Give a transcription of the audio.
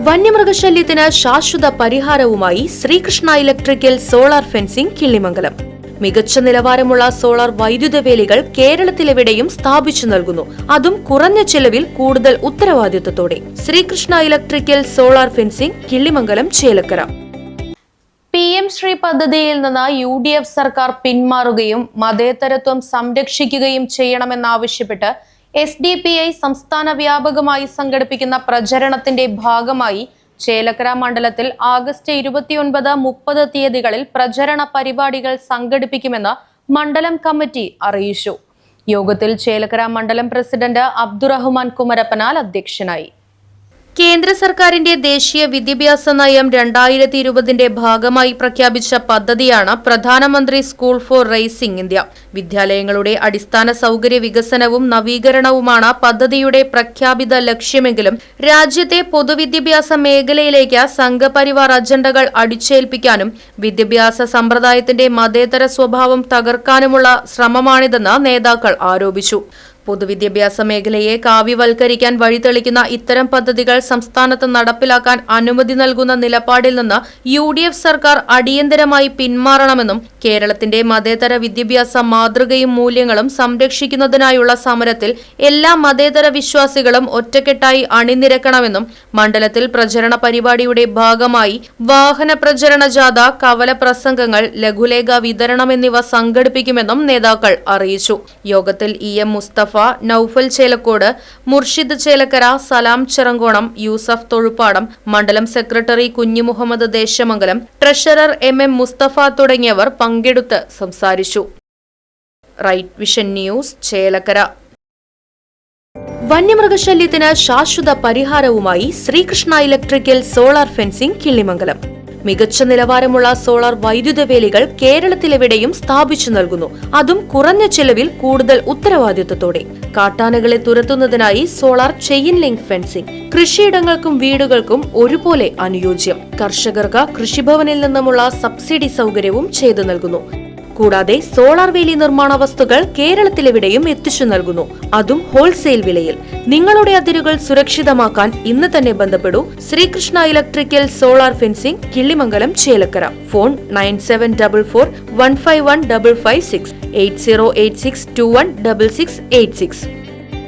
വന്യമൃഗശല്യത്തിന് ശാശ്വത പരിഹാരവുമായി Sreekrishna electrical solar fencing Killimangalam. മികച്ച നിലവാരമുള്ള സോളാർ വൈദ്യുത വേലികൾ കേരളത്തിലെവിടെയും സ്ഥാപിച്ചു നൽകുന്നു. അതും കുറഞ്ഞ ചെലവിൽ കൂടുതൽ ഉത്തരവാദിത്വത്തോടെ. Sreekrishna electrical solar fencing Killimangalam, Chelakkara. PM Shri പദ്ധതിയിൽ നിന്ന് UDF സർക്കാർ പിന്മാറുകയും മതേതരത്വം സംരക്ഷിക്കുകയും ചെയ്യണമെന്നാവശ്യപ്പെട്ട് SDPI സംസ്ഥാന വ്യാപകമായി സംഘടിപ്പിക്കുന്ന പ്രചരണത്തിന്റെ ഭാഗമായി ചേലക്കര മണ്ഡലത്തിൽ ആഗസ്റ്റ് 29-30 തീയതികളിൽ പ്രചരണ പരിപാടികൾ സംഘടിപ്പിക്കുമെന്ന് മണ്ഡലം കമ്മിറ്റി അറിയിച്ചു. യോഗത്തിൽ ചേലക്കര മണ്ഡലം പ്രസിഡന്റ് അബ്ദുറഹ്മാൻ കുമരപ്പനാൽ അധ്യക്ഷനായി. കേന്ദ്ര സർക്കാരിന്റെ ദേശീയ വിദ്യാഭ്യാസ നയം 2020 ഭാഗമായി പ്രഖ്യാപിച്ച പദ്ധതിയാണ് പ്രധാനമന്ത്രി സ്കൂൾ ഫോർ റേസിംഗ് ഇന്ത്യ. വിദ്യാലയങ്ങളുടെ അടിസ്ഥാന സൗകര്യ വികസനവും നവീകരണവുമാണ് പദ്ധതിയുടെ പ്രഖ്യാപിത ലക്ഷ്യമെങ്കിലും രാജ്യത്തെ പൊതുവിദ്യാഭ്യാസ മേഖലയിലേക്ക് സംഘപരിവാർ അജണ്ടകൾ അടിച്ചേൽപ്പിക്കാനും വിദ്യാഭ്യാസ സമ്പ്രദായത്തിന്റെ മതേതര സ്വഭാവം തകർക്കാനുമുള്ള ശ്രമമാണിതെന്ന് നേതാക്കൾ ആരോപിച്ചു. പൊതുവിദ്യാഭ്യാസ മേഖലയെ കാവ്യവൽക്കരിക്കാൻ വഴിതെളിക്കുന്ന ഇത്തരം പദ്ധതികൾ സംസ്ഥാനത്ത് നടപ്പിലാക്കാൻ അനുമതി നൽകുന്ന നിലപാടിൽ നിന്ന് UDF സർക്കാർ അടിയന്തരമായി പിന്മാറണമെന്നും കേരളത്തിന്റെ മതേതര വിദ്യാഭ്യാസ മാതൃകയും മൂല്യങ്ങളും സംരക്ഷിക്കുന്നതിനായുള്ള സമരത്തിൽ എല്ലാ മതേതര വിശ്വാസികളും ഒറ്റക്കെട്ടായി അണിനിരക്കണമെന്നും മണ്ഡലത്തിൽ പ്രചരണ പരിപാടിയുടെ ഭാഗമായി വാഹന പ്രചരണ ജാഥ, കവല പ്രസംഗങ്ങൾ, ലഘുലേഖ വിതരണം എന്നിവ സംഘടിപ്പിക്കുമെന്നും നേതാക്കൾ അറിയിച്ചു. യോഗത്തിൽ EM മുസ്തഫ, നൌഫൽ ചേലക്കോട്, മുർഷിദ് ചേലക്കര, സലാം ചിറങ്കോണം, യൂസഫ് തൊഴുപ്പാടം, മണ്ഡലം secretary Kunjimuhammed Desamangalam, treasurer MM Mustafa തുടങ്ങിയവർ പങ്കെടുത്ത് സംസാരിച്ചു. Right vision news, Chelakkara. വന്യമൃഗശല്യത്തിന് ശാശ്വത പരിഹാരവുമായി Sreekrishna electrical solar fencing Killimangalam. മികച്ച നിലവാരമുള്ള സോളാർ വൈദ്യുത വേലികൾ കേരളത്തിലെവിടെയും സ്ഥാപിച്ചു നൽകുന്നു. അതും കുറഞ്ഞ ചെലവിൽ കൂടുതൽ ഉത്തരവാദിത്വത്തോടെ. കാട്ടാനകളെ തുരത്തുന്നതിനായി സോളാർ ചെയിൻ ലിങ്ക് ഫെൻസിംഗ് കൃഷിയിടങ്ങൾക്കും വീടുകൾക്കും ഒരുപോലെ അനുയോജ്യം. കർഷകർക്ക് കൃഷിഭവനിൽ നിന്നുമുള്ള സബ്സിഡി സൗകര്യവും ചെയ്തു നൽകുന്നു. കൂടാതെ സോളാർ വേലി നിർമ്മാണ വസ്തുക്കൾ കേരളത്തിലെവിടെയും എത്തിച്ചു നൽകുന്നു. അതും ഹോൾസെയിൽ വിലയിൽ. നിങ്ങളുടെ അതിരുകൾ സുരക്ഷിതമാക്കാൻ ഇന്ന് തന്നെ ബന്ധപ്പെടൂ. Sreekrishna electrical solar fencing Killimangalam, Chelakkara. Phone 9744 151 556 8086 216686.